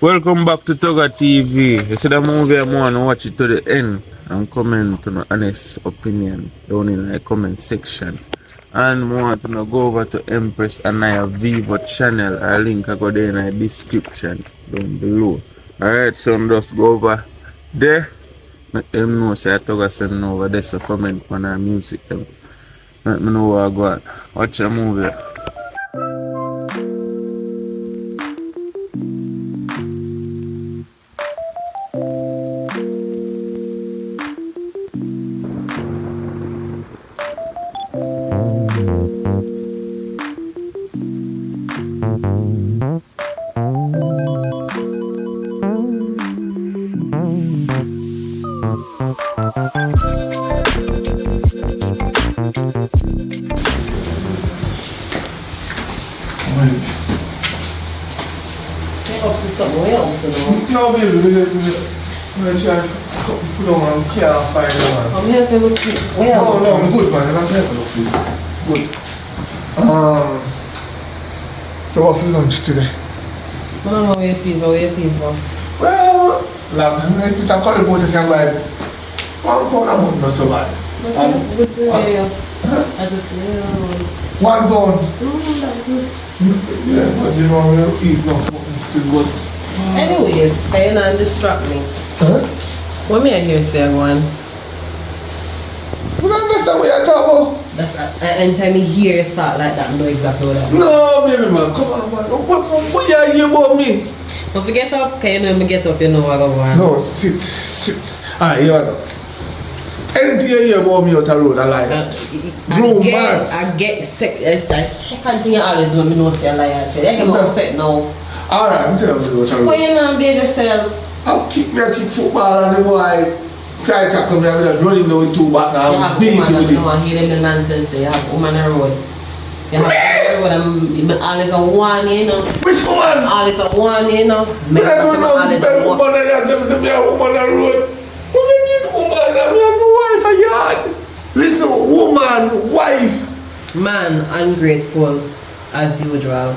Welcome back to Toga TV. You see the movie, I want to watch it to the end and comment on an honest opinion down in the comment section. And I want to go over to Empress and I have Vivo channel. A link I go there in the description down below. Alright, so just go over there. Let them know say I Toga send over there, so comment on our music. Let me know where I go at. Watch the movie. No, baby, we're trying to put on and clear and find them. I'm helping look cute. Well, no, I'm good, man. I'm helping look cute. Good. So what for lunch today? I don't know where you feel. Well, like, it's a couple boat you can buy. 1 pound a month, not so bad. Good for you. I just, 1 pound? That's good. Yeah, but you know, we don't eat no still good. Anyways, stay and distract me. Huh? What may I hear say one? You don't understand what you're talking about? That's anytime you hear you start like that, I know exactly what that means. No, baby man, come on, man. What you hear about me? Don't forget up, because you know when I get up, you know what I want. No, sit. Alright, you know. Anything you hear about me out the road, I lie. I get sick. It's the second thing you always do when I know say a lie actually. I get upset now. Alright, I'm telling you what I Why you not be yourself? I'll kick football and the boy try to tackle me. I'm just running down with 2 back now. I'm busy with it. No, I hear them the nonsense there. You have woman on the road. You have woman on the road. Always a one, you know. Which woman? Always a one, you know. I don't know if it's a woman and you tell me to be a woman on the road. What do you mean woman? I'm my wife a yard. Listen, woman, wife. Man, ungrateful as usual.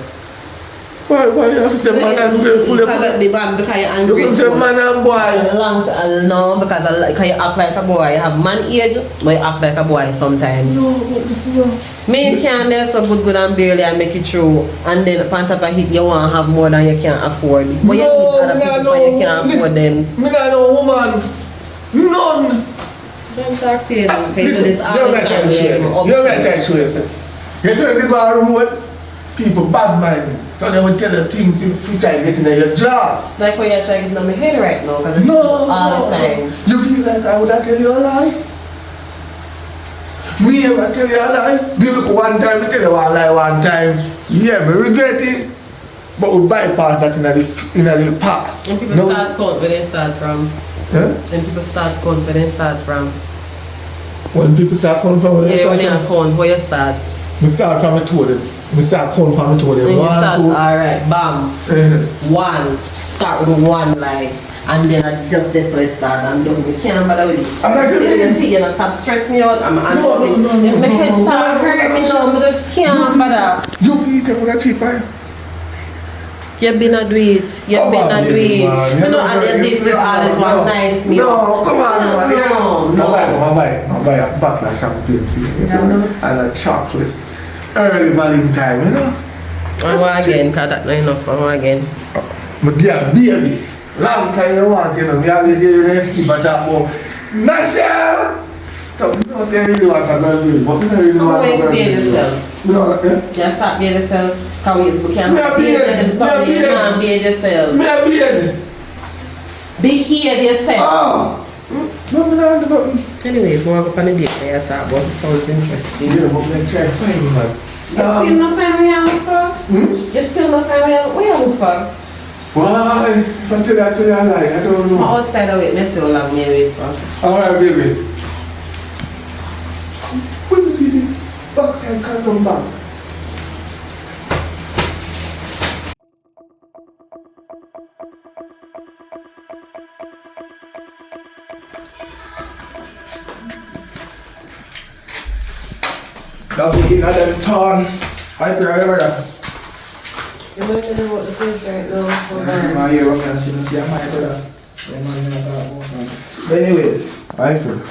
Why you have to say man and ungrateful? Because you're ungrateful. You can say man and boy. No, because you act like a boy. You have man age, but you act like a boy sometimes. No, but listen, no. Me you can't do so good and barely and make it through. And then upon top of it, you want to have more than you can afford. But you need other people and you can't afford them. Me not no woman. None. Don't talk to you now, because you do this all You're the not time. trying to show yourself. You're not trying to show yourself. You tell me go on the road, people bad mind me. So they will tell you things if you try to get in your job. Like what you're trying to get in my head right now, because it's No, all the time. You feel like I would have tell you a lie? Me ever tell you a lie? Because one time I tell you a lie one time. Yeah, me regret it. But we bypass that in the past. When people start count, where they start from? Huh? When people start count, where they start from? When people start coming from Yeah, when they count, where you start? We start from the two of them. We start counting from the two of them. When you 1, start, 2. alright, bam. 1. Start with 1 like. And then just this way start and don't you can't bother with it. I'm not you see, you know, stop stressing me out. No. My head start hurting me now, but just can't bother. You please say what cheaper. You been a do it. You been a do it. You know, and this you always want nice me. No, come on, man. No. I'll buy a bottle of champagne, see? And a chocolate. Early Valentine, you know? I want again, because that's not enough. I want again. But yeah, baby. Long time you want, you know, we always keep a talk about Nasha! So, you know, they really want a girl, baby, but we don't really want a girl. Be yourself. You know, yeah? Just stop being yourself. Because we can't be yourself. Me a beard. Behave yourself. Oh! No, me not do nothing. Anyways, we'll go on a date there. Talk about it. Sounds interesting. Yeah, but me try to find you, man. You still not find me out for? You still not find me out? What you look for? Why? If I tell you a lie, I don't know. Outside of it, let's see how long you wait for. Alright, baby. When you did it, backside can't come back. That's the in them turn. I pray everybody. You might know what the place right now. My ear, I'm going to see my brother. But anyways, bye for.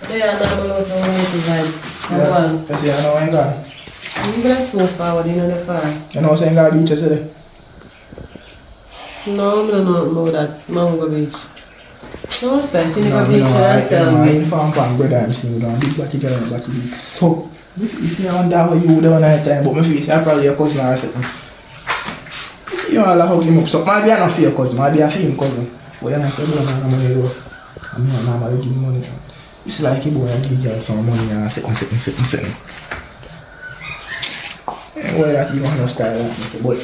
They are not going to vibes. Yeah, that's it, I know I ain't got. You guys so forward, you know the far. You know what I'm saying, got beach yesterday? No, I don't know that. Mango Beach. No, sir, you never No, beach, I I tell me. found brother, I'm seeing you big back together, back to the so. If it's me on that way, you would have night time, but my face, I probably your cousin or something. You see, you all hug him up, so maybe I not for your cousin, maybe I feel him cousin. But you're not saying, I'm going to go. I'm not going to give him money. You see, like, you boy, I give you some money and sitting. Well, that even no style like that, but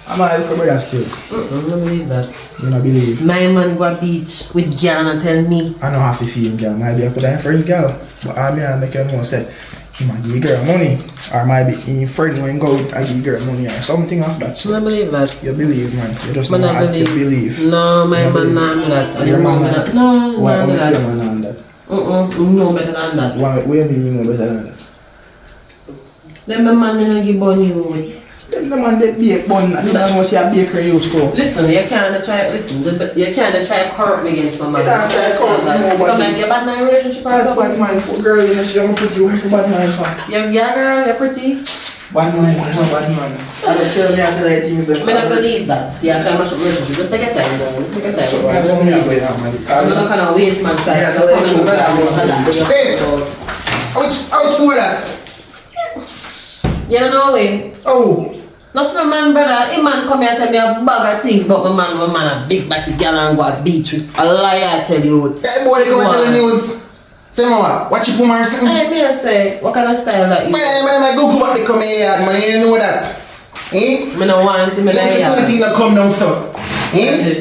I'm a little brother still. I don't believe that. You don't believe? My man go a beach with girl and tell me. I don't have to feel him, girl. Maybe I could have a friend, girl. But I make him know say, he might give girl money. Or maybe he friend when go out and give girl money or something of that. So I don't believe that. you believe, man. You just Man, not I believe. believe. No, my man not do that. Your man not. No, Why not would do your that. man on that? You know better than that. Why, what do you mean you know better than that? Then my man didn't give money with. Then the man that bake bun and you don't know see a bakery you store. Listen, you can't try. Listen, you can't try to corrupt me against my man. You can't try to corrupt me, nobody. Come like you bad my relationship or Bad something. man for girl, you know, she don't put you as a bad man for. You're girl, you're pretty. Bad man, no bad man. I just tell me I tell you things that. I don't believe that. See, I try to mash up relationship. Just take your time, bro. Just take your time, So bro. I don't know where I'm at. I'm not gonna waste my time. Yeah, So come on, brother, I'm gonna Sis! How much more that? You don't know way. Oh! Not for my man, brother. A man come here and tell me a bag of things about my man a big batty girl and go a beach with. A liar, I tell you. That boy they come and tell the news. Say mama, watch you put my something. I mean, I say, what kind of style that you? Man, go put they come here, man, you know that. Eh? I don't want to be like That's the that. thing that come down, so. Eh?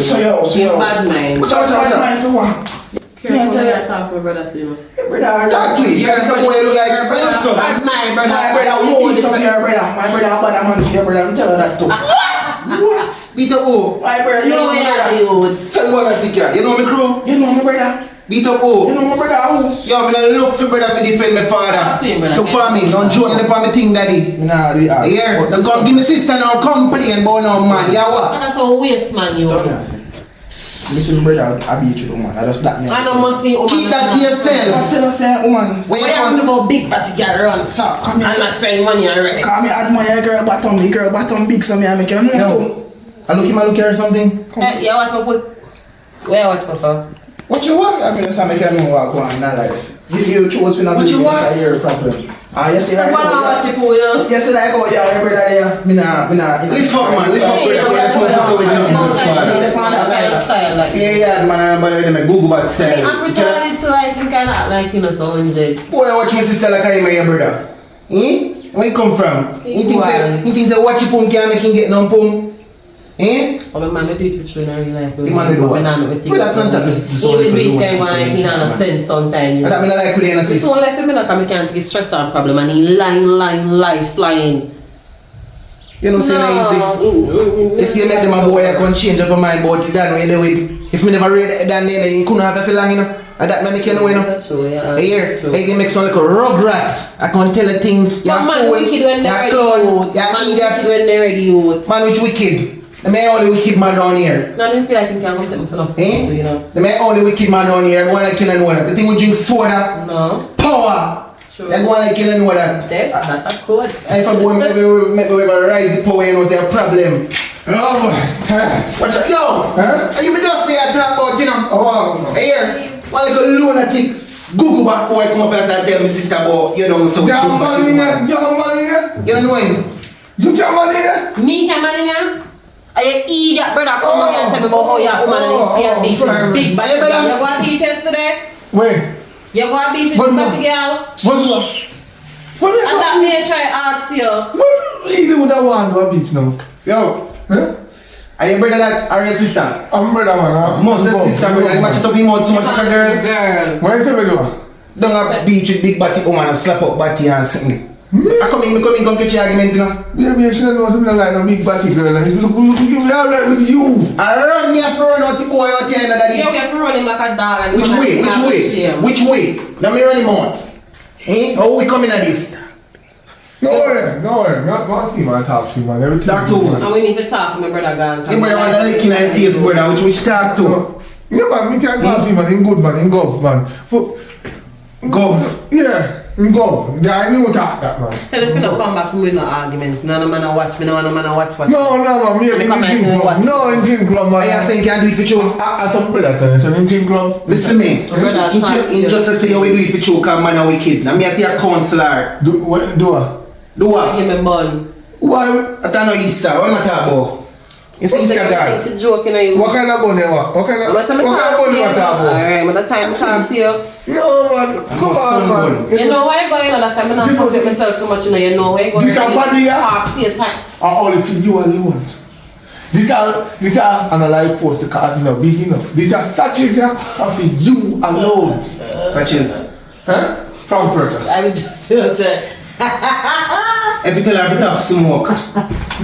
So yo. Bad mind. Watch out. Mind for what? Careful when I talk to my brother to you. Brother, talk to you. Your Some boy look like brother, so. bad mind, brother. My brother, who beat up your brother? My brother, bad man for your brother. I'm telling that too. What? Beat up who? My brother, you know my brother. Tell one that take care. You know my crew? You know my brother. Beat up who? You know my brother who? Yo, I'm gonna look for brother to defend my father. Look for me, don't join the for me thing, daddy. Nah, do it. Here, don't come give me sister now complain about no man. Yeah, what? That's a waste man, you. Listen, brother, I beat you, woman. I just slap me. I don't want to see woman. Keep that to yourself. Tell us, woman. What you want about big batty girl around, so I'm not spending money already. Come here, admire girl bottom big, so me I make you know. I look here or something. Yeah, watch my post. Where you watch my phone? What you want? I mean, just make you know what go on in that life. If you choose to not do it, that's your problem. You see that? What I watch you for, you know? You see that I go, yeah, your brother there. Me nah. Lift up, man. Lift up, brother. Yeah, man. I'm Google bad style. I'm pretending to like you kind of like, you know, so indeed. Boy, watch my sister like I am your brother. Eh? Where you come from? He thinks that watch you pum can't make him get no pum. Eh? Oh, my man, I do it for you in real life. The man do what? But that's not that. Even with time when I can't sense sometimes. That mean I like with the It's so like for me, like I can't get stressed out problem and he line, flying. You know, say easy. You see, make them a boy, I can change up my mind about it, that way they will. If me never read it, then you couldn't have it for long, you know. And that make you know, you know. That's true, yeah. Here, they can make some like a rugrat. I can tell you things. But man, wicked when they're ready, youth. Man, wicked when they're ready, youth. Man, which wicked? The man only wicked man down here. No, I don't feel like you can't come to me for nothing, you know. The man only wicked man down here. One like you know that. The thing we drink soda. No. Power. True. Like one like you know that. That's good. If a boy maybe we rise the power, you know, say a problem. Oh, watch out, yo! Are you be dusty I talk about, you know? Oh, here, one little lunatic. Google back boy come up and tell me sister about, you know, so. You have money here? You have money here? You don't know him? You have money here? Me can money here? I eat that brother come here and tell me about how your woman and see a big bad. You go to beach yesterday? Where? You go to beach with the pretty girl? What? And that me try to ask you. What do you do with that one go beach now? Yo, Huh? are your brother that or your sister? I'm brother man. Most of the sister brother, you match it up in mouth so much like a girl. Girl. What you tell me do? Down a beach with big body woman and slap up body and something. I come in, come catch your argument, you know. Baby, you should know something like a big body girl. Like, look, me alright with you. I run me up run out the boy out here, daddy. Yeah, we have to run him like a dog. And Which way? Which way? Let me run him out. Eh? How we coming at this? No worry. Not see man talk to you, man. Everything. Talk to who? And we need to talk, my brother gone. Your brother want to lick in your face, brother, which talk to? Yeah, man, me can talk to you, man. In good, man. In gov, man. But, Gov? Yeah, in gov. Yeah, I knew talk that, man. Tell him to not come back with no argument. No man a watch. Me no man a watch. No, man. Me in the gym club. No, in gym club, man. I say you can't do it for you. I some brother tell you, so in gym club. Listen me. In just to say you will do it for you, because man are wicked. Now me at your counselor. Do what? Do what? Give me bun. Why? I don't know Easter. What am I talking about? It's Easter God. It's joking at you. What kind of bun you want? What kind of bun you want to talk about? Alright, but the time to talk to you. No, man. Come on, man. You know why you going on that time? I'm not forcing myself too much, you know why you going This a body, yeah? talk to your time. I only feel you alone. These are, and a live post because you know, big enough. These are sachets here for you alone. Sachets? Huh? Frankfurter. I would just say. If you tell her to stop smoke.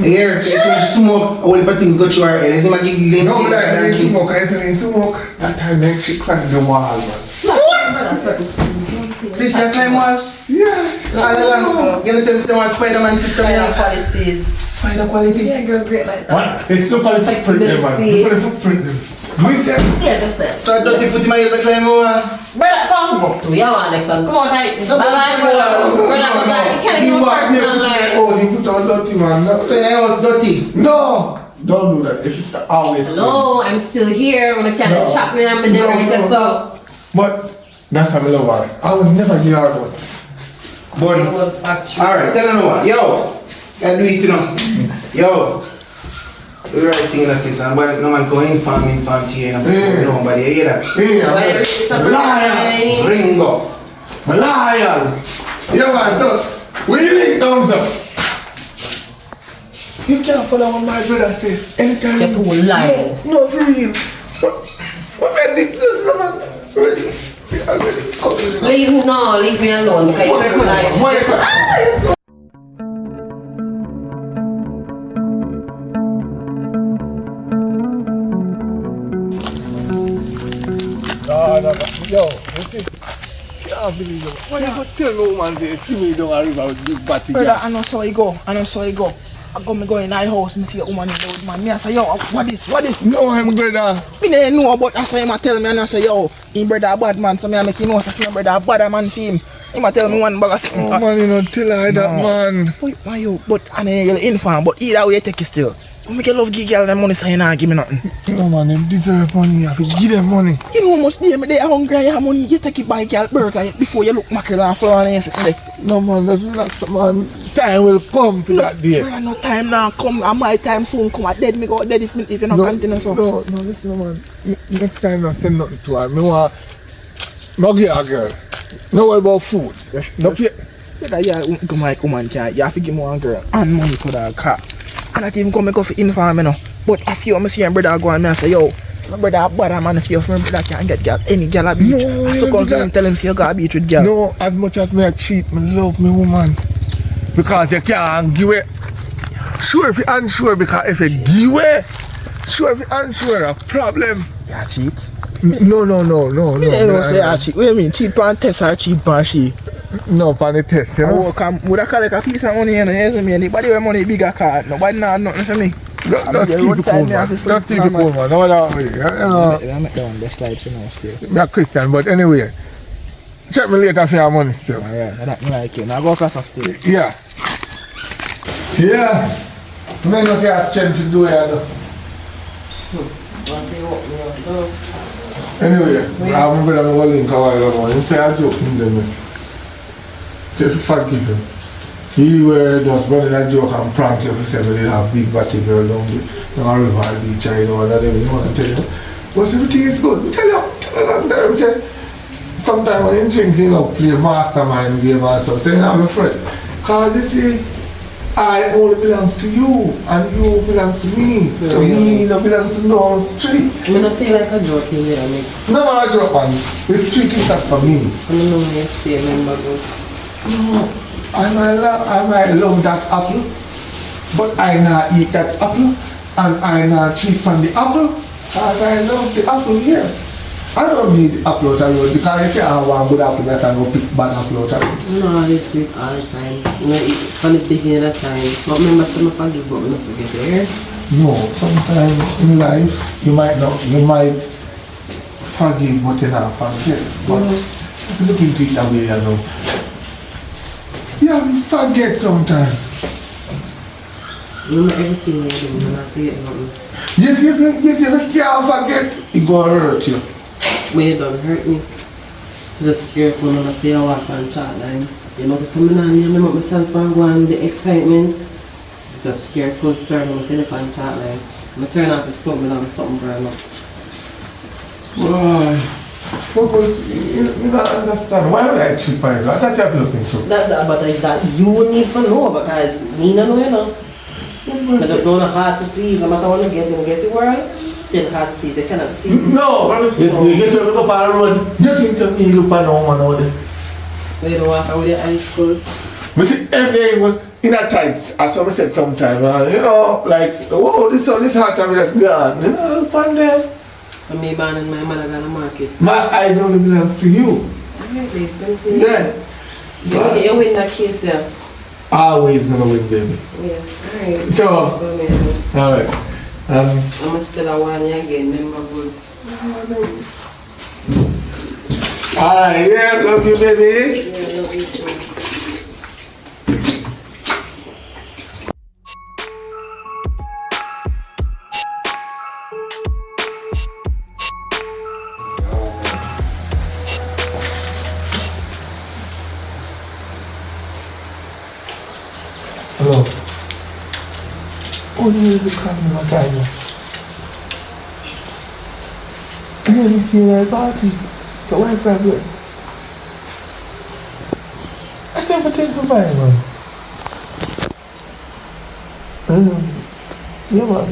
Here, if you smoke, all the things go through her head. Is it like you no, I didn't smoke. I didn't smoke. That time next she climbed the wall, man. What? Sister climb wall? Yes. All along. You know tell me say one Spider-Man sister Spider here? qualities. Spider quality? Yeah, girl, great like that. What? It's look at the footprint there, man. Look at the footprint there. Yeah, that's it. So I dirty foot in my ears I climb wall? Brother, come up to me. Yeah, Alexander. Come on, tight. Bye-bye, brother. Brother, you can't even personal life. Oh, he put on dirty, man. So your house dirty? No. Don't do that. If you start always. No, I'm still here. When I can't chop me, I'm there right there. So. But that's how I love her. I would never give her one. But, alright, tell her what. Yo, I do it, you know. Yo, do the right thing in the system. But no man go inform to you. Nobody, you hear that? Yeah. Liar. Ringo. Liar. Yeah, man. So, when you link thumbs up, you can't follow what my brother say. Anytime. You're too lying. No, for real. What made this, no man? Ready? Yeah, ready. Leave me alone because you're too lying. No. Yo, listen. Can't believe it. When you go tell no man say, see me down a river with big batty. Brother, I know so you go. I go in my house and see a woman in the wood, man. Me I say, yo, what this? No, him brother. Me never know about that, so him a tell me and I say, yo, him brother a bad man, so me I make him know so him brother a bad man for him. Him a tell me one bag of something. Oh man, you know, tell her that man. Why you? But I know you're informed, but either way you take it still. You make a love give girl them money so you not give me nothing. No man, them deserve money, you have to give them money. You know how much they are hungry, you have money, you take it by girl burger before you look mackerel and flour and you say, no man, just relax man. Time will come for that day. Brother, no time now come, and my time soon come. I dead me go dead if you not continue so. No, listen man. Next time I send nothing to her. Me want get a girl. No worry about food. No pay. Brother, yeah, come like woman can you have to give me one girl and money for that car. And I even come make for inform me now. But I see what I see and brother go and me I say, yo, my brother bad man if you my brother can't get girl, any girl a beat. No, I still come to him tell him say you gotta beat with girl. No, as much as me I cheat, me love me woman. Because you can't give it. Sure if you unsure, because if you give it, sure if you unsure a problem. You cheat? No. Me never say I cheat. What do you mean? Cheat pan test or cheat pan she? No, pan the test, you know. Would I collect a piece of money and you see me? Anybody with money bigger card, nobody know nothing for me. Just keep it cool, man. Just keep it cool, man. No that way. You know. I make down the slide for now still. I'm a Christian, but anyway. Check me later for your money still. Alright, I like it. Now go across the stage. Yeah. Men don't have strength to do it, though. Anyway, I'm going to go link a while ago. He said I joke him then. Say if you forgive him. He were just running a joke and prank you for saying they have big batty girl down the river beach, I know that everything want to tell you. But everything is good. I tell you, say, sometimes when you drink, you know, play mastermind game and stuff, say, I'm afraid. Because you see, I only belongs to you and you belongs to me. Yeah, so me no belongs to no street. I don't feel like a joke in there, mate. No, I joke man. The street is not for me. I don't know me stay member good. No, I might love that apple, but I not eat that apple and I not cheat on the apple because I love the apple here. I don't need upload a road because if you have one good upload, I can go pick bad upload a road. No, this is all the time. You know, from the beginning of time. But remember, some forgive, but we don't forget there. No, sometimes in life you might forgive but you not forget. But if you look into it that way, you know. Yeah, we forget sometimes. You know everything you do, you not forget nothing. Yes, if you can't forget, it gonna hurt you. But it don't hurt me. Just careful when I say I walk on chat line. You know, some I remember myself and go on with the excitement. Just careful, sir, when I say the on chat line. I turn off the stove and I'm something burn up. Why? Because you don't understand. Why would I cheap on it? I thought you have looking through. That you need to know because me no know, you know. I just know not hard to please. No matter what you get the world, still hard to please. You cannot please. No! You get to look up on the road. You think to me look on the woman out there? When you don't walk out with your eyes closed. I see every day in a tights, as I said sometime, you know, like, oh, this hot and that's gone. You know, upon them. And me born in my mother gonna market. My eyes only belong to you. Alright, babe, something. Yeah. You win that case, yeah. Always gonna win, baby. Yeah, alright. So, alright. I'm still a one year again, remember good. Alright, yeah, love you, baby. Yeah, love you too. Hello. Oh, you need to come in my time. I didn't see my party. So why problem? I said my thing to buy, man. Yeah, man.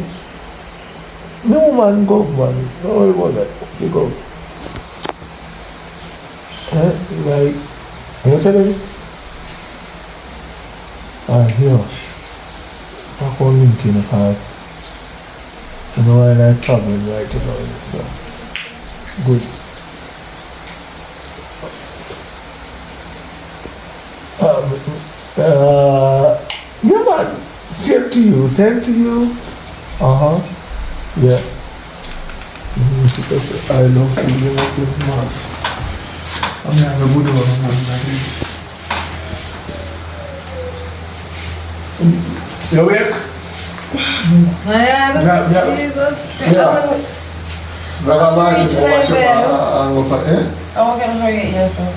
No man go, man. Don't worry about that. She go. Like, you tell me? Here. I call link in the past. You know, and I travel right now, so good. Yeah, man. Same to you. Yeah. Because I love to be myself much. I'm having a good one, man. You awake? Yeah, Jesus. Yeah. I want to hurry yourself.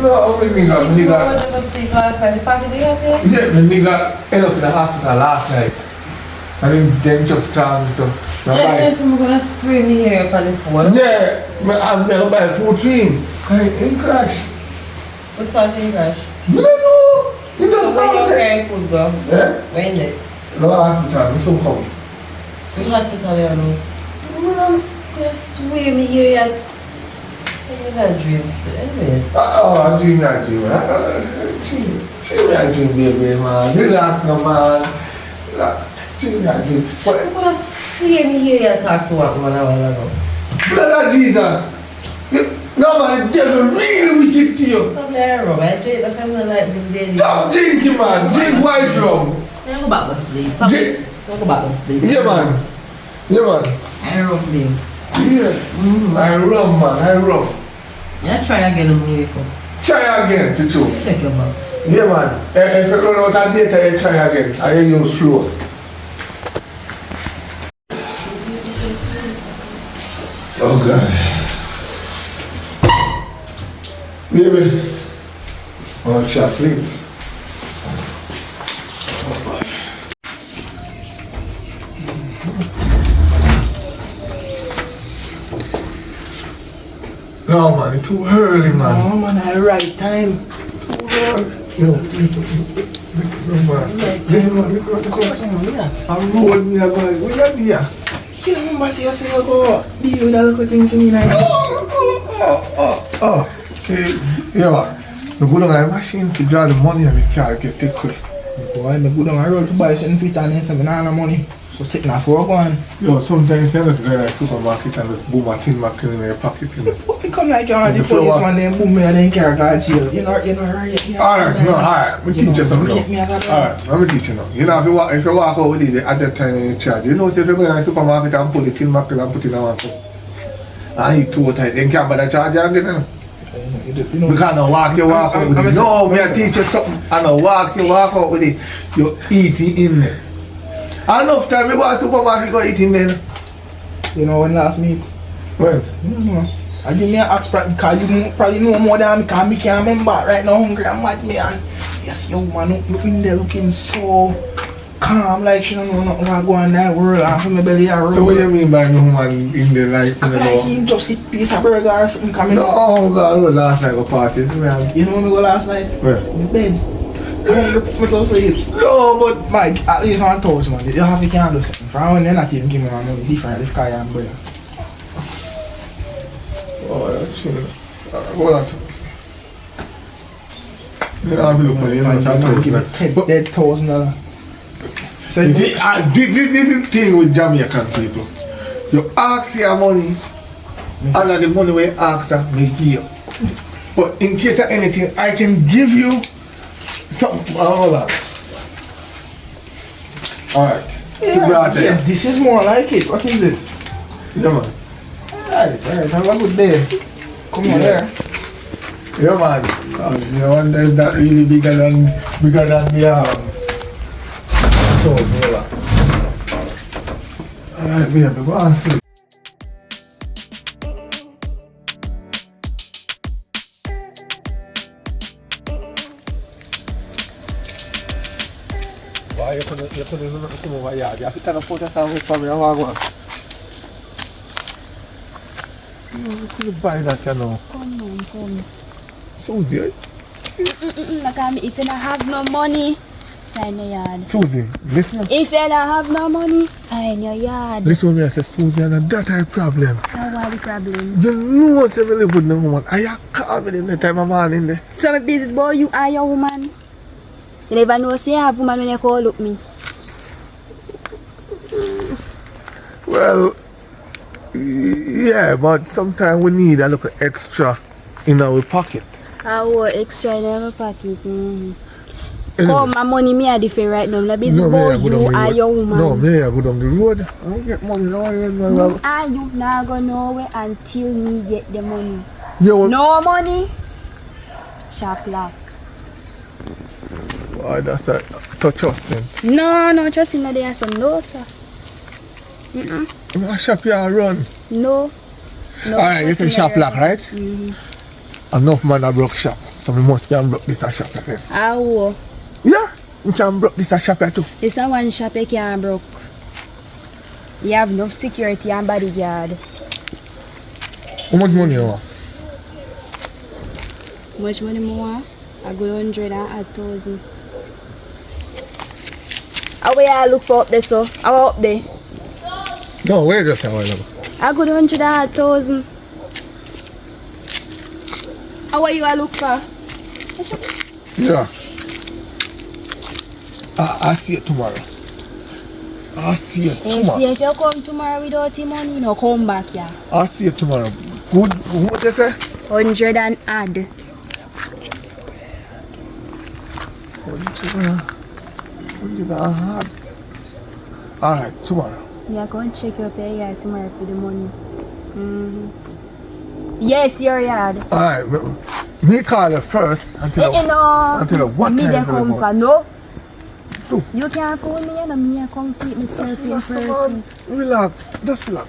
No, my nigga. You never sleep last night. The party they had there? Yeah, my nigga ended up in the hospital last night. And then just called me, so. I'm going to swim here upon the phone. Yeah, I'm going to buy food for him. In crash. What's causing the crash? You don't know. You just Where know. you carrying food go? Yeah? Where in it? No hospital, we still come. Which hospital you know? Just swim here yet. You got dreams still. Anyways. I dream. Dream, baby, man. Relax, no, man. Relax. Dream. You want to swim here yet talk to what man a while ago? Blood of Jesus. No, man, the devil really wicked to you. Come there, rum. I drink. That's why I'm not like the daily. Stop drinking, man. Drink white rum. I go back to sleep. Drink. I go back to sleep. Yeah, man. I rum, babe. Yeah. I rum, man. I rum. I try again on the way. Try again, for sure. Check your back. Yeah, man. If you run out of data, you try again. I use flow. Oh, God. Baby. Oh, she's asleep. No, man, it's too early, man. No, man, at the right time. Too early. Yo, listen, I rolled me a guy. Where you there? You remember see us go deal with that little thing for me like Hey, yeah, man. We go down to the machine to draw the money and the car get take quick. Boy, I go down the road to buy something fit and then say I don't have money. So sitting at work on. Yo, sometimes you just go to the supermarket and just boom a tin mackerel in your pocket, you know. What become like the policeman then boom me and then carry guard jail? You know right? Alright, no, alright. Me teach you something now. Alright, let me teach you now. You know, if you walk out with it at that time in charge, you know, if you go in the supermarket and pull the tin mackerel and put it in one foot. And you too tight, then can't bother charge you again, you know. Because I walk out with it. No, me I teach you something. I walk out with it. You eat it in there. Enough time you go to the supermarket go eat in there. You know when last meet? When? No. I give me an axe because you probably know more than me because me can't remember right now hungry and mad me and yes yo man looking there looking so calm like she don't know nothing going to go on in that world and for my belly a roll. So what do you mean by no woman in the life? Like he just eat piece of burger or something coming no, up. God, last night go party. You know when we go last night? Where? In bed. No, but Mike, at least 1,000 man. You have to can do something. For when you're not even giving me money different if I am brother. oh, that's true. Hold on. You don't have to look for the $10,000 dead $1,000. So you see, this is the thing with Jamaican people. You ask your money, and the money we ask her, me give you. But in case of anything, I can give you something. Hold on. Alright. Yeah, this is more like it. What is this? Yeah, man. Alright, have a good day. Come on there. Yeah, man. You want that really bigger than the so, alright, baby, go on, see. Why you couldn't come over here? You have to take a photo of me and walk on. You could buy that, you know. Come. Susie, Like if you don't have no money, find your yard. Susie, listen. If you don't have no money, find your yard. Listen to me, I say, Susie, and that is a problem. Now what the problem? You know what's ever live with no woman. I call me in the time of morning there. So my business boy, you are your woman. You never know say you have woman when you call up me. Well, yeah, but sometimes we need a little extra in our pocket. I want extra in my pocket. Come, my money me are different right now. My business boy, you are your woman. No, me I go down the road. I don't get money. No, you not go nowhere until me get the money. Yo, no money, sharp lock. Why that's that? So trusting. No, trusting that there are some no, sir. I shop here run. No. Alright, you say shop lock, right? Mm-hmm. Enough man I broke shop. So we must can broke this a shop here. How? Yeah, we can broke this a shop here too. This a one shop you can't broke. You have enough security and bodyguard. How much money you want? How much money more? I go 100 and 1,000. How will I look for up there, so? How up there? No, wait just a while ago. I go 100 and 1,000. How are you I look for? Yeah. I'll see you tomorrow. I'll see you tomorrow. See if you come tomorrow without the money, you know, come back here. I'll see you tomorrow. Good. What you say? 100 and add. 100 and hard. Alright, tomorrow. Yeah, go and check your pay yard tomorrow for the money. Yes, your yard. Alright, me call you first until what me time come for no. Do. You can't phone me and me come feed myself in person. Relax, just relax.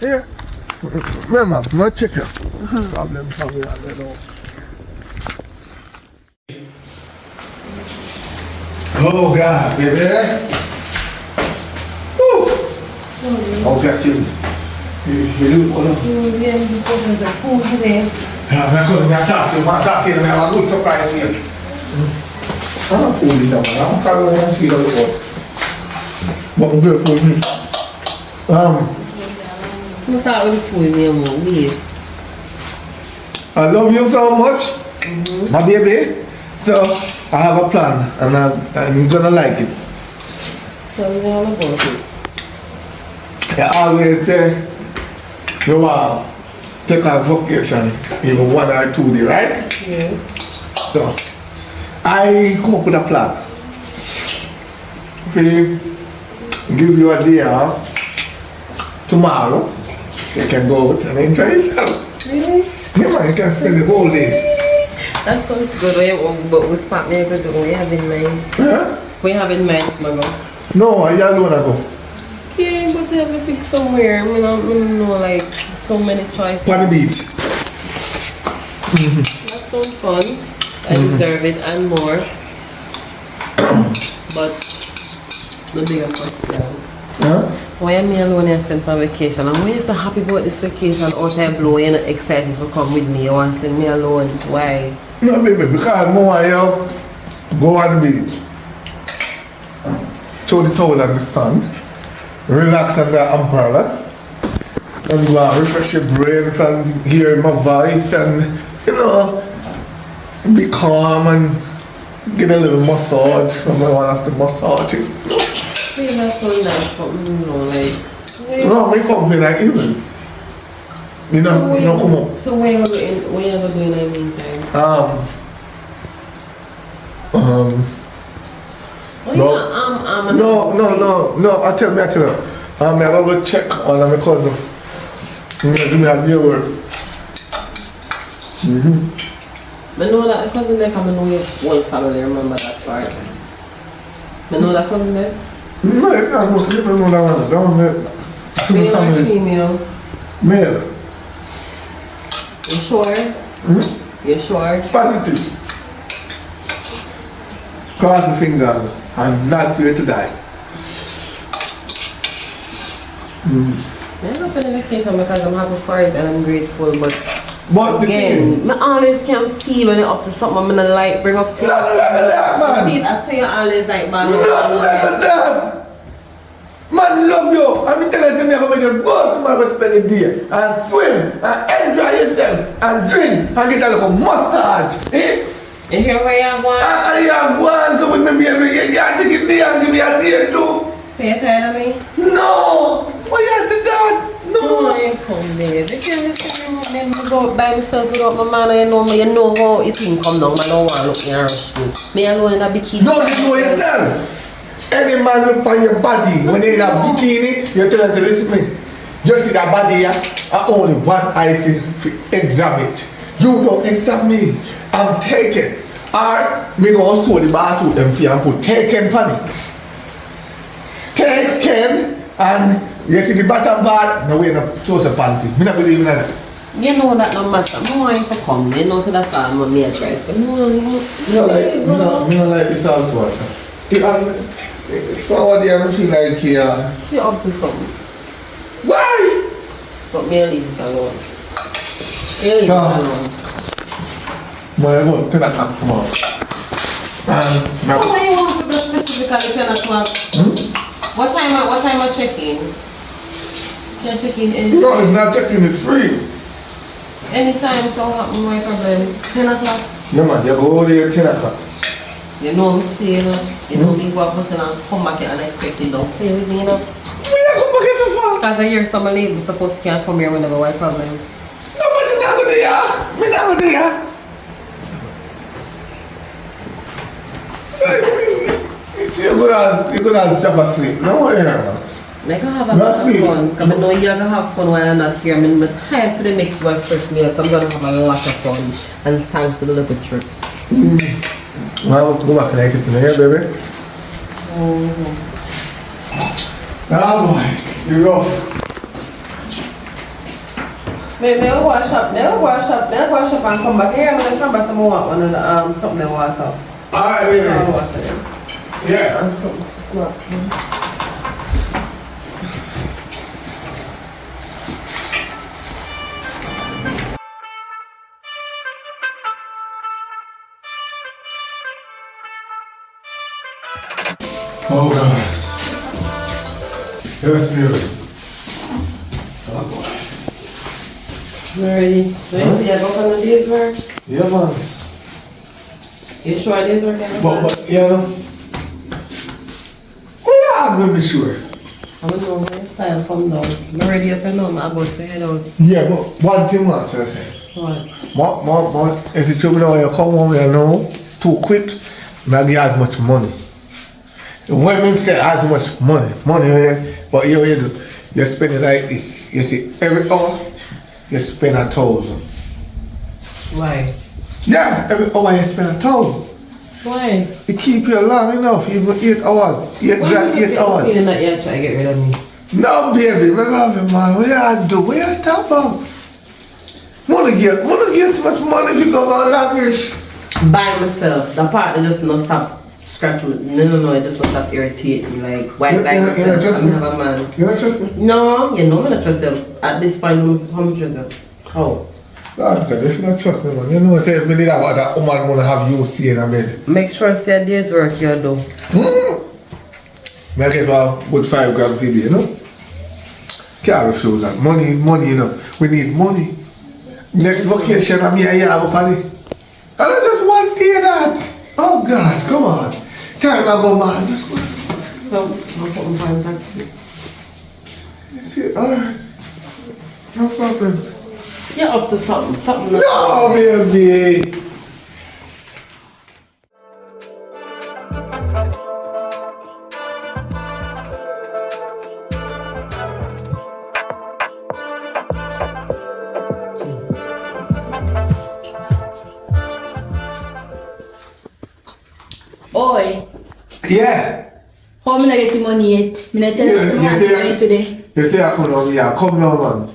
Yeah. Remember, I'm gonna check you. Problem probably I don't know. Oh God, baby. Woo. Okay, you. You look on. Yeah, this is a food today. Yeah, I'm going to talk to you. I'm talking to you. I have a good surprise for you. I'm not fooling you, man. I'm probably going to speak up about. But I'm good for me. I thought it was food me weird. I love you so much, my baby. So I have a plan and I'm gonna like it. Tell me all about it. I always say, you want to take a vacation, even 1 or 2 days, right? Yes. So, I come up with a plan. We give you a day off tomorrow. You can go out and enjoy yourself. Really? Yeah, man, you can spend the whole day. That sounds good. But which part me go do? What you have in mind? Huh? What you have in mind, Mago? No, I alone I go. Okay, but you have to pick somewhere. I know like so many choices. On the beach. That sounds fun. I deserve it and more. But the bigger question. Huh? Why am I alone and sent for vacation? And why are you so happy about this vacation? Out there blowing, you're not excited to come with me. You want to send me alone. Why? No, baby, because more I go on the beach. Throw the towel on the sun. Relax under the umbrella. And go and refresh your brain from hearing my voice and, you know, be calm and get a little massage from one of the massages. See, that's so nice, but like... No, we come here like even. You know, come up. So what you ever doing in the meantime? No, I tell you. I'm gonna go check on my cousin. I'm gonna do me a new work. I know that the cousin there come and know your whole family, remember that part. I know that cousin there? No, you can't go sleep on that one. That one there. So you're not female? Male. You sure? You sure? Positive. Cross the finger and not swear to die. I'm not on vacation because I'm happy for it and I'm grateful, but again, I always can feel when you're up to something, I'm gonna like bring up to you. No, man. See, I say you always like bad. No, that. Man, love you. I'm telling you, I'm going to go tomorrow, spend the day and swim and enjoy yourself and drink and get a little massage. Eh? You hear where you're going? I am going, so with me, baby, you can't take it there and give me a day too. So you're tired of me? No! Why you say that? No! I ain't come, babe. You can't listen to me, then I go out by myself without my man. You know how it thing come down. I don't want to look in and rush me. Me alone in a bikini. No, you know yourself. Any man look on your body when you're in a bikini, you're telling to listen to me. You see that body here, I only one eye see examine it. You don't examine me. I'm taken. Or me go sew the bar suit them for and put taken on it. Taken and you see the bottom part, now we're in a saucer panty. Me not believe in that. You know that no matter. I want to come. You know so that's all I'm going to try. So You don't like the salt water. Forward there, I feel like you're up to something. Why? But me leave it alone. You leave it alone. But I go 10 o'clock tomorrow. What do you want to go specifically 10 o'clock? What time I check in? Can I check in anytime? No, it's not checking, it's free. Anytime, so my problem. 10 o'clock? No man, you go there 10 o'clock. You know I'm still, you know me go up and come back here unexpected. Don't play with me, you know? Why you come back here so far? Because I hear some ladies supposed to can't come here whenever. What problem? Nobody not go there. Me not go there. You're gonna jump asleep. No worry, man. I can have a lot of fun. Because I know you're going to have fun while I'm not here. I'm tired for the next one stress me out. So I'm going to have a lot of fun. And thanks for the little trip. Well, go back like it today, baby. Ah, boy. You go. Maybe I'll wash up and come back here. I'm going to come back some more something in water. Alright, baby. Yeah. And something to snack. Oh gosh. Yes, music. Oh boy. You ready? So you see I go on the day's work? Yeah, man. You sure it is working? But you know, we are going to be sure. I don't know when it's time to come down. I'm ready up and now, I'm about to head out. Yeah, but one thing I want to say. What? If it's trouble now, you come home, you know, too quick, not get as much money. When we say as much money, but you do, you spend it like this. You see, every hour, you spend 1,000. Why? Yeah, every hour you spend 1,000. Why? It keep you long enough, even 8 hours. 8 hours. Feeling that you're trying to get rid of me. No, baby, we love you, man. What you do? What you talk about? Wanna get so much money if you go on lavish. By myself. The part that just not stop scratching me. No, it just not stop irritating me. Like, why by myself? I'm have a man. You don't trust me? No, you know I don't trust them. At this point, how much is them? How? God, you don't trust me, man. You know, say, me did about that woman wanna have you see in a bed. Make sure say a day's work you do. Me I get a good 5 grand video, you know? Can't refuse that. Money is money, you know. We need money. Next vacation, I'm here, go party. And I just want to hear that. Oh God, come on. Time I go, man. Just go. Come, I'll put my phone taxi. You see, alright. No problem. You're up to something. No, baby. Boy, Yeah. how am I not getting money yet? I'm not telling you some money today. You say I come now, yeah. Come now, man.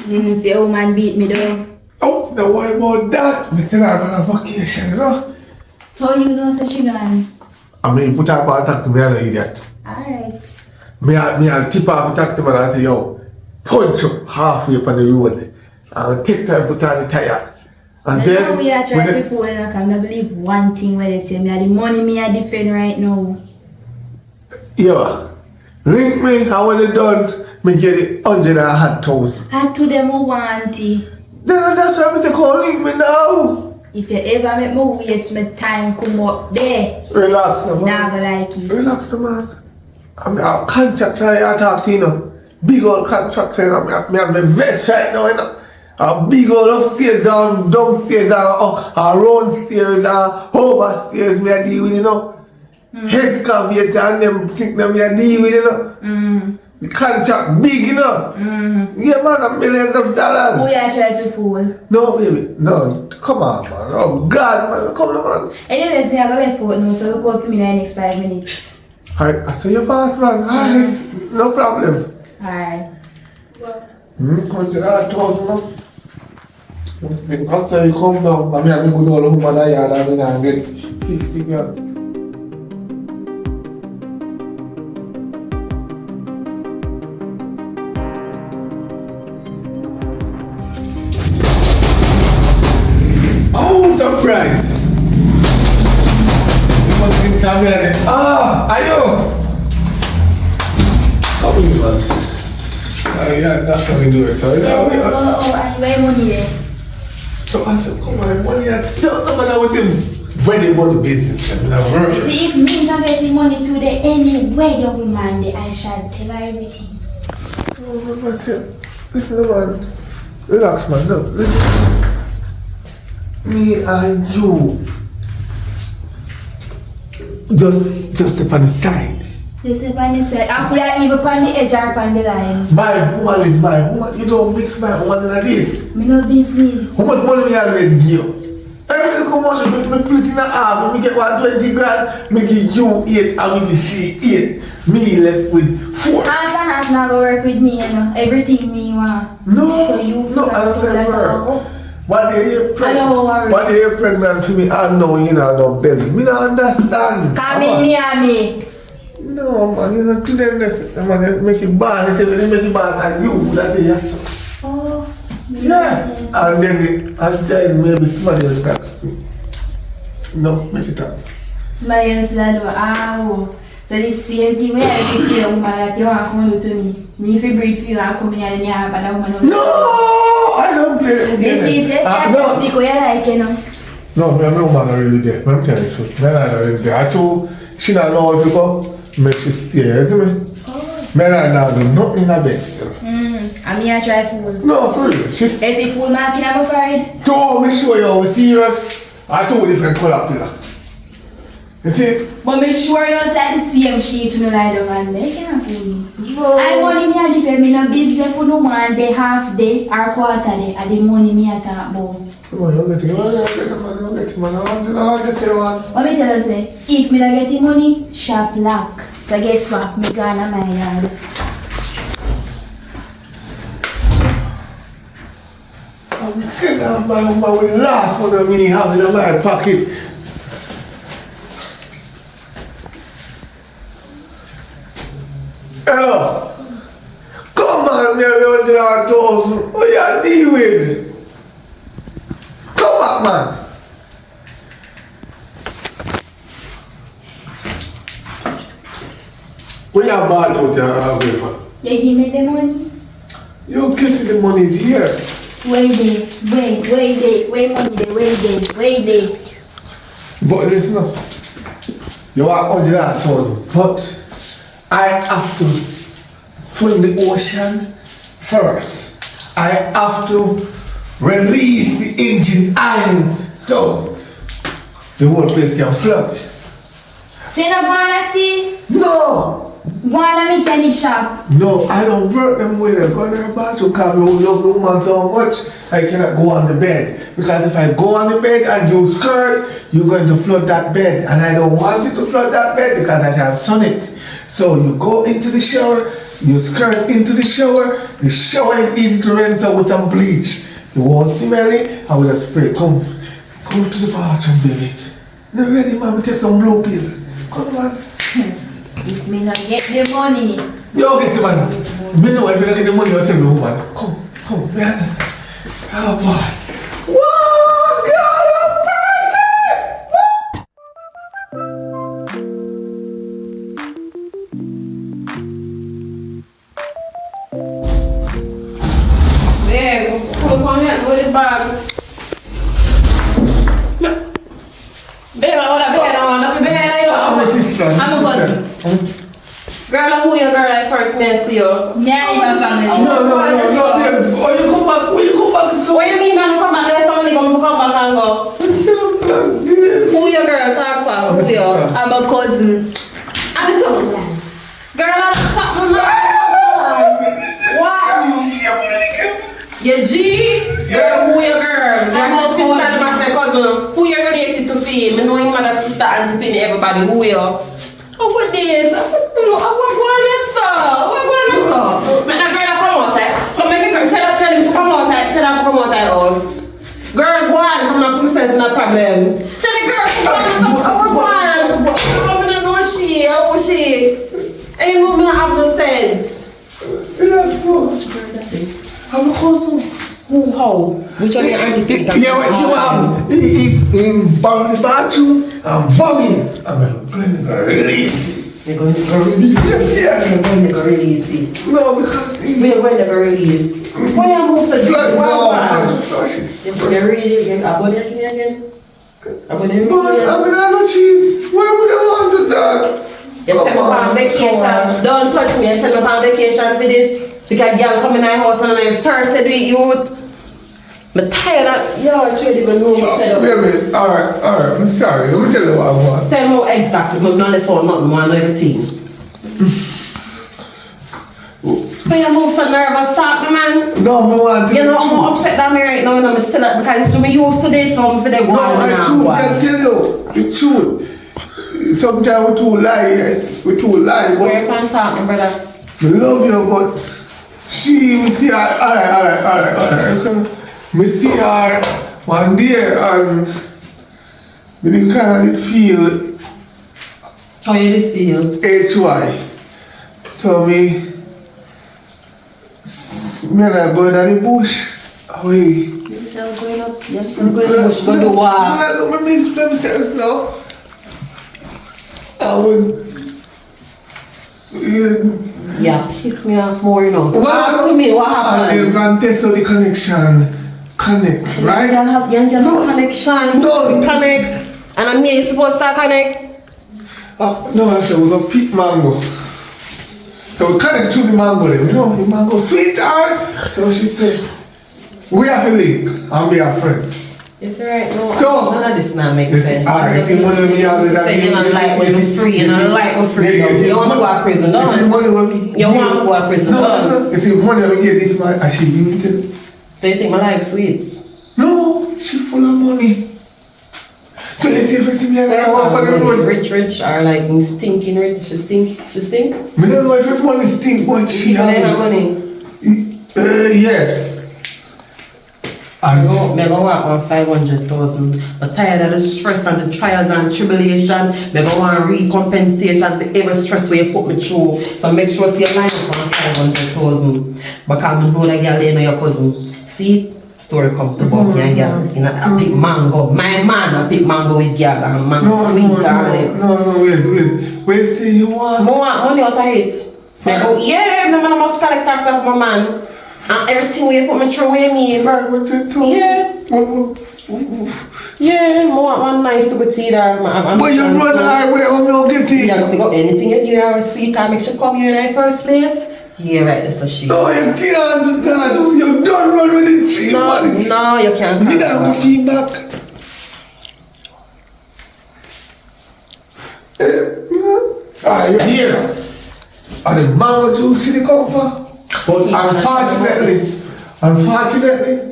If your woman beat me though. Oh, don't worry about that. Me still have a vacation, you know? So you know so she gone. I mean, put up a taxi, me an idiot. Alright. Me I'll tip off the taxi man and say, yo, punch up halfway up on the road. And take time put on the tire. And That's then, how we are when trying the- before and I can't believe one thing where they tell me the money me I defend right now. yo, link me, and when they done, me get it 100,000. I told them I want it. Then that's why I say, call link me now. If you ever make me waste my time come up there, Relax, no, you man. not gonna like it. Relax, no, man. I mean, a contractor I talk to, you know. Big old contractor, you know. Me have my vest right now, you know. A big old upstairs and downstairs and around stairs and overstairs me I deal with, you know. Head excavator and them think them me I deal with, you know. The contract big, you know. Yeah, man, a millions of dollars. Who you are trying to fool? No, baby, no. Come on, man. Oh, God, man. Come on, man. Anyways, me I go left out now, so look out for me in the next 5 minutes. Alright, I say you pass, man. Alright, no problem. Alright. Come to that house, man. After you come down, I mean, I'm going to go to home and I get 50 grand. Oh, surprise! You must be somewhere. Ah, are you? How are you, man? Yeah, that's what we do. So, And where money there? so I said, come on, money. Don't know what I would do. When they want the business, I mean, I'm You working. see, if me not getting money today, anyway, your woman, I shall tell her everything. Oh, I said, listen, man. Relax, man. No, listen. Me and you. Just upon the side. Listen, when you said, I could have even on the edge or on the line. My woman is my woman. You don't mix my woman in this. Me no business. How much money me always give you? Every come on, me put it in a half, me get 120 grand, me give you 8 and me give she 8. Me left with 4. Half and half not gonna work with me, you know. Everything me want. No, So you no, I don't say word. One day you're pregnant. One day you're pregnant to me, I know you know no belly. Me don't understand. Come in me and me. No, man, you know, cleanness, man, they make it bad. They say when they make it bad, and you, that is yes. Oh, Yeah. yes. And then maybe somebody else that. No, make it up. Somebody else that do, oh. So the same thing where I give you a woman that you want to come to me. Me if you breathe for you and come in and you have a woman. No, I don't play that game. This is just no. statistic where you like, you know. No, me and my woman are really there. I'm telling you so. Me and I are really there. I told she don't know if you go, make she stay, you see me? Me and I not do nothing in her best. And me I try fool. No, for real. She's... They say full marking I'm afraid. Told me show you how serious. I told different color pillar. You see? But me sure you don't say the same sheep to me lie down and they can't fool me. I want me a different, me no business for no more day, half day or quarter day and the money me a talk about. Come on, you get it, man. I just say one. What me tell you say, if me don't get the money, shop lock. So guess what, me gone to my yard. I'm sitting down, man, with last one of me having in my pocket. Hello. Come on, me around the 1,000. What you deal with? Come back, man. What you bought out there, for? You give me the money? You getting the money here. Wait there. But listen, you want 100,000, but I have to swim the ocean first. I have to release the engine iron so the whole place can float. So you don't wanna see? No! Wanna mechanic shop? No, I don't work them way. I'm going to the bathroom because I love the woman so much I cannot go on the bed. Because if I go on the bed and you skirt, you're going to flood that bed. And I don't want you to flood that bed because I can sun it. So you go into the shower, you skirt into the shower is easy to rinse out with some bleach. You won't smell it, I will just spray. Come to the bathroom, baby. You ready, man? Take some blue pill. Come on. If me not get the money. You get the money. Me know if you don't get the money, you'll tell me, woman. Come, we understand. Oh boy. Whoa, God of mercy! There, come on here, with the bag. Babe, I want to be here now. Let me be here now. I'm a sister. I'm a cousin. Girl, I'm who your girl I first met see you. Me and your family. No, babe. Oh, you come back. Will you come back? So What you mean, man? Come back. There's somebody going to come back and go. Who your girl? Talk fast. Who you? I'm a cousin. I'm a tongue. Girl, I'm top of my What? Your G? Girl, who your girl? Your sister and my cousin. Who you related to see? I know your mother, sister, and Penny, everybody. Who you? Oh, what this? What going this? What going this? Man, that girl come out there. So make a girl tell him to come out there. Tell her to come out there house. Girl, go on. Come on, put yourself in a problem. Tell the girl to go on. I'm gonna know she. Oh, she. And you know me not have no sense. I'm a cousin. Who? How? Which one you auntie? Yeah, you are in the bathroom. I'm bumming. I'm going to release. You're going to go release. Yeah. You're going to go release it. No, because We're going to go release. Why are you so Flush, no, flush. You're going to read it. I'm going to read it again. I'm going to read it but again. I mean, I know cheese. Why would I want to that? You send me on vacation. Don't touch me. You send me on vacation for this. Because girl come in my house and I first said do it, you would. I'm tired of yo, I should even know what I Baby, alright, I'm sorry. Let me tell you what I want. Tell me exactly, but not the phone, not one, everything. When you move so nervous, stop me, man. No, I want to. You know, I'm upset that me right now and I'm still up because I'm used to this, so I'm for the No, one I tell you, the truth. Sometimes we too lie, yes. We too lie, Where you but can talk, my brother? I love you, but we see her, alright. We see her one day and we didn't kind of feel How you did feel? HY. So me and I go in the bush. Away. You're going up, yes, I'm going to the bush, go do what? Let me explain myself now. I would. Yeah, piss me off more, you know. What Talk to me, what I happened? can test out the connection connect, You right? can have No. connection. No. Connect. And I'm here supposed to connect. No, I said we're gonna pick mango. So we connect to the mango then, you know, the mango sweet hard. So she said, we have a link and we are friends. It's right, no. So, none of this now makes sense. Alright, if you want to be out of that, you don't like when you're free, you don't like when free. You want to go to prison, don't you? You want to go to prison, don't you? If you want to get this man, I should give it to you. So you think I like sweets? No, she full of money. So let's see if you see me and I walk on the road. Rich, or like stinking rich? She stink? I don't know if everyone is stink, but she have money. Yeah. I'm going to want 500,000. But tired of the stress and the trials and tribulation. I'm going to want recompensation for every stress where you put me through. So make sure you line up on 500,000. Because I know that girl ain't your cousin. See? Story come to about me and girl. You know, I pick mango. My man, I pick mango with girl and mango sweet darling. No, wait, see, you want? I want money out of it. Yeah, the man must collect tax off my man. And everything we put me through, what you mean? 500,000? Yeah. Yeah, more one nice to go to that. But you run the highway, I'm not getting. You don't figure anything you give her a sweet time, make sure come here in the first place. Yeah, right, that's a shit. No, you can't do that. You don't run with the cheap money. No, you can't. Me not go feedback. Alright, here. And the mango juice she come for. But unfortunately,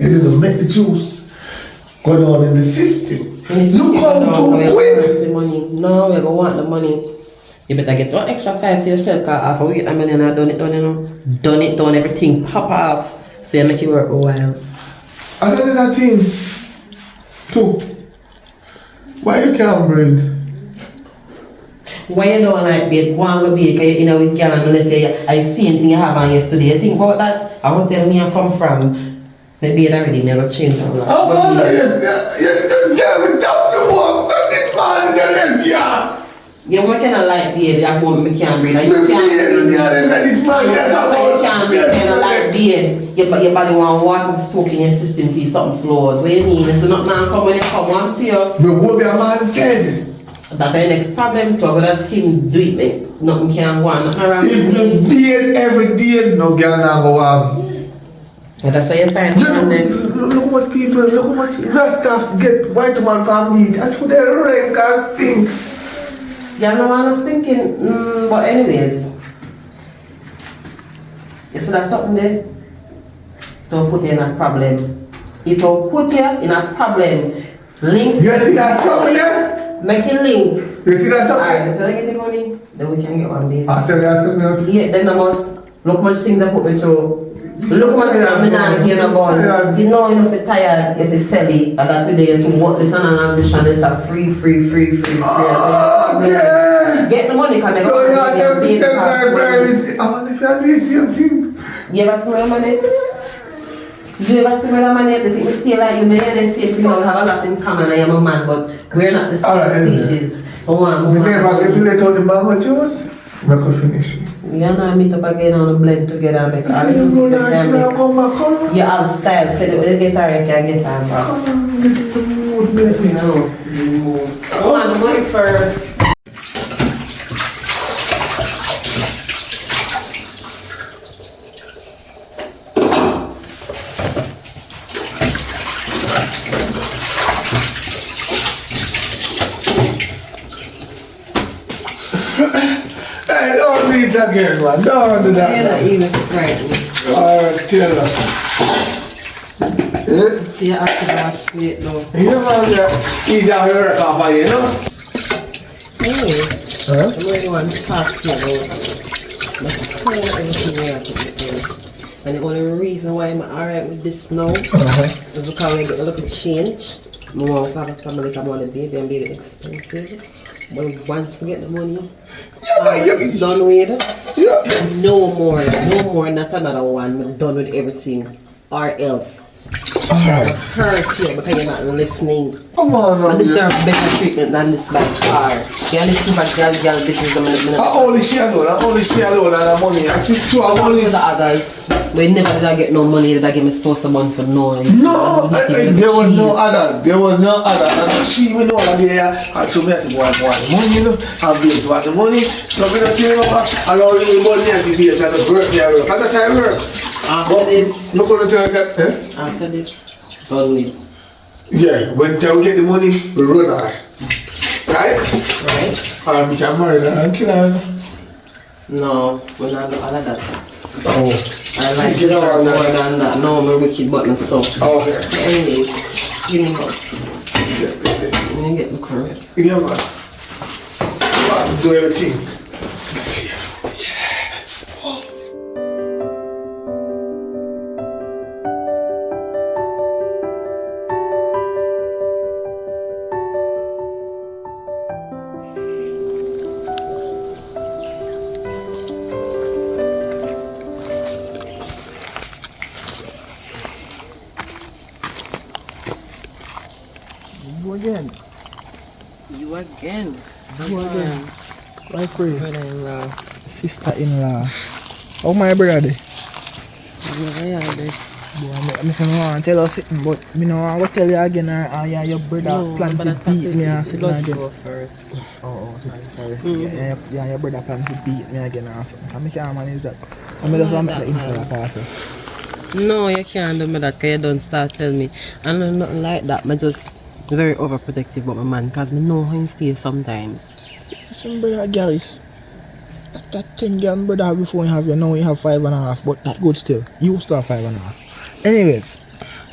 you didn't make the juice go down in the system. You come too quick. No, we're going to want the money. You better get one extra 5 to yourself, because after we get the money and I done it, done everything, pop off. So you make it work a while. I done that thing too. Why you can't breathe? Why you don't like bed? Go and go bed, because you know with girl and left here. I see anything you have on yesterday. You think about that? I won't tell me I come from. Maybe already me go change all that. Oh, Father, you tell me just to walk. This man in the left yard. You want kind like bed, that's what me can't breathe. Like, You you can't breathe. this man here. You can't breathe kind of like bed. Your body want water to soak in your system for something flawed. What do you mean? So not now come when you come on to you. Me hope your man said. That's the next problem. To that's him do it, man. Nothing can go on. Nothing around If me beard every day, no girl now go on. So that's why you find someone there. Look what people, look how much Rastas get white man from meat. That's what they rank and stink. Yeah, no, I was thinking, but anyways. You see that something there? Don't put you in a problem. It will put you in a problem. Link. You see that something there? Make it link. You see that something? Alright, so I get the money, then we can get one day. I said that something else. Yeah, then I must look much things I put me through. Look much things I'm not getting about. You know if you're tired, if it's silly, and that way you can work this on an ambition, it's a free. Okay. Get the money, come So you are 10% library. I wonder if you are doing the same thing. You ever see my money? Do you ever see my money? They think we stay like you, maybe they say, you know, we have a lot in common, I am a man, but we're not the same species. We never get to let out the mango juice. We can finish it. You know, I meet up again and blend together and make all the Come you have style, so the way you get her, you can get her back. on, get into the mood, baby. No. Come on, money first. Hey, don't do it again, man. Don't do that. Yeah, Man. even right. Alright, tell her. Yeah? See, you have to wash plate though. You man, he's out here off of you, you know? Huh? I'm really want to talk to you about everything we have to do. And the only reason why I'm alright with this now is because we get a little change. I want to have a family come on the baby and be expensive. But once we get the money, it's done with. No more, not another one. I'm done with everything. Or else. Alright. Hurt you because you're not listening. Come on, I man. deserve better treatment than this by far. You listen for girl, this is the minute. Only she alone, and the money. I speak to her money. For the others, we never did I get no money, did I give me source of money for no. No, there was no others. There was no others. And she even know that there. And so me I said, boy, the money, you know. I'm going to want the money. So me not tell you about. And all the money I give you, and the work me I work. And that's how I work. After this, Look on the tell that, eh? after this, done with. Yeah, when we get the money, we run her. Right? Right? We can marry her and kill her. No, we're not do all of that. Oh. I like You it know more all than that. that. No, I'm a wicked button so. Okay. Anyways, give me up. Let me get the chorus. Yeah, man. Let's do everything. You again. You again. Like pray. Brother-in-law. Sister-in-law. How my brother? Yeah, Boy, I say no want tell us something, but me no want to tell you again. Yeah, your brother plan to beat me and something again. Go first. Oh, sorry. Yeah, your brother plan to beat me again and something. I can't manage that. So I just want to make the info that pass. No, you can't do me that because you don't start telling me. I know nothing like that. I'm just very overprotective about my man because I know how he stays sometimes. Some brother girls. That 10 girl brother before you have you, now you have 5.5, but that good still. You used to have 5.5. Anyways,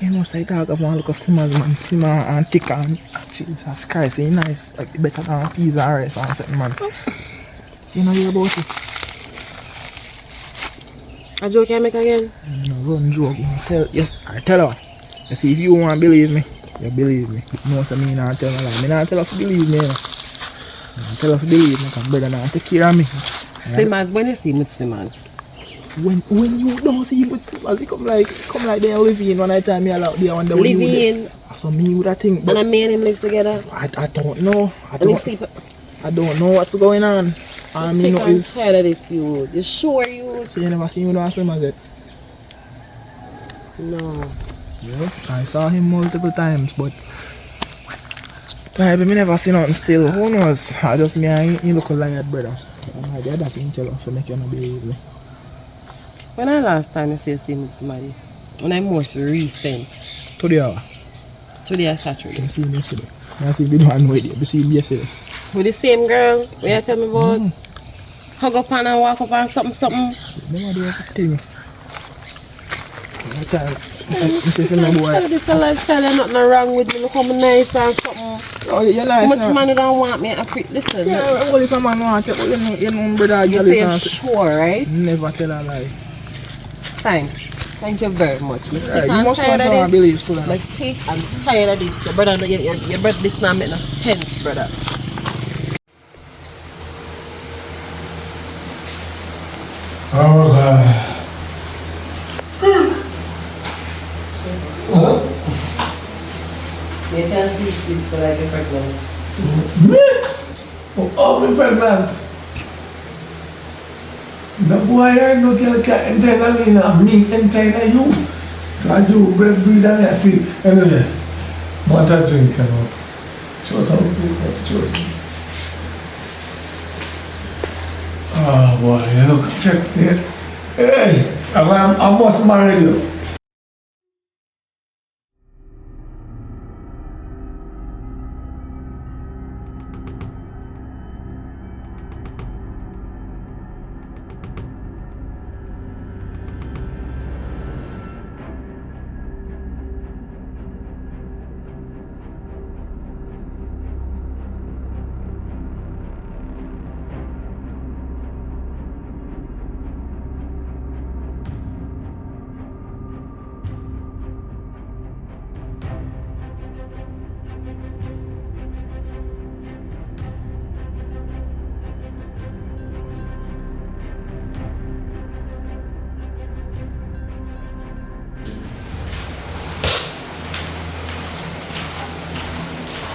you know, so I talk of one look of slimmer man, slimmer and thicker and Jesus Christ, he nice. Like better than peas and rice and something man. So you know hear about it? A joke I make again? No, run joke. I tell her. You see, if you want to believe me, you believe me. No, so me not tell her lie. Me not tell her to believe me. I tell her to believe me because brother not take care of me. Slimmers, when you see him with Slimmers? When you don't see him with Slimmers, he come like they live in one night time me allow there one day. Live in? So me would have think. And me and him live together? I don't know. I don't know what's going on. I'm sick and tired of this you. You sure you? So you never seen him with Slimmers yet? No. Yeah, I saw him multiple times, but maybe me never seen nothing still. Who knows? I just me and he look like brothers. And I did that thing tell us to make you not believe me. When I last time you see him with somebody? When I most recent? Today hour. Today or Saturday? I see him yesterday. I think we don't know it. I see him yesterday. With the same girl? What you tell me about? Hug up and walk up and something? Never do everything. This a lifestyle, there's nothing wrong with me. Look how nice and something. Oh, you're nice. How much money don't want me? Listen. Yeah, what if a man want to tell you know brother You say sure, right? Never tell a lie. Thanks. Thank you very much. I'm sick You and must tired not of this. believe still. I'm sick and tired of this. Your brother, your brother, this now make no sense, brother. Oh, God. You can't see this so like you're pregnant. Me? Oh, I'm pregnant. The boy I no girl can enter me now, me enter you. So I do breastfeed and I feel. Anyway, what I drink, you know. Show some people, show some. Oh boy, you look sexy. Hey, I must marry you.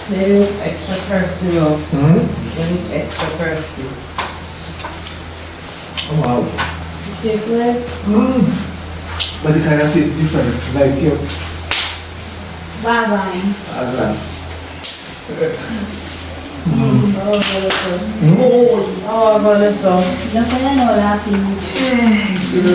They look extra thirsty though. They look extra thirsty. Oh, wow. It tastes nice. But it kind of tastes different. Like you. Wagwan. Oh, Vanessa. Look at know laughing.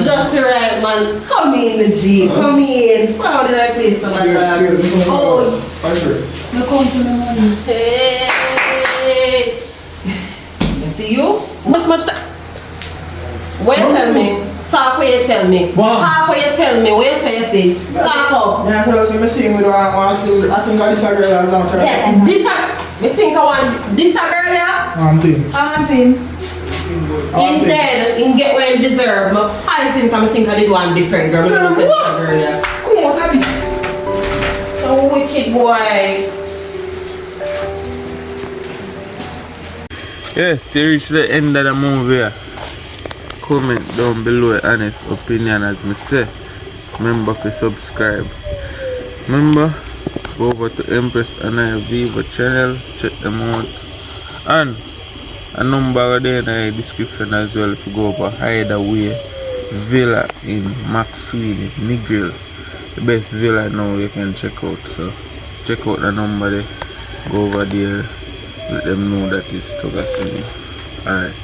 Just right, man. Come in, G. Come in. It's proud of that place, my dog. Oh, Sure. you come to the money. Hey. You see you? What's much time? What you tell me? Talk what you tell me. Talk what you tell me. What you say, you see? Talk up. Yeah, fellas, I'm seeing with one still. I think I this a girl has out there. Yeah. This a, me think I want this a girl yeah? I'm doing. I want to him. Instead, in get what you deserve. I think I did one different girl. I say this a girl yeah. Come on, that is. A wicked boy. Yes, you reach the end of the movie. Comment down below your honest opinion as me say. Remember to subscribe. Remember, go over to Empress and I Viva channel, check them out. And a number there in the description as well if you go over Hideaway Villa in Maxwell, Negril. The best villa now you can check out. So check out the number there. Go over there. Let them know that it's Togasini. Alright.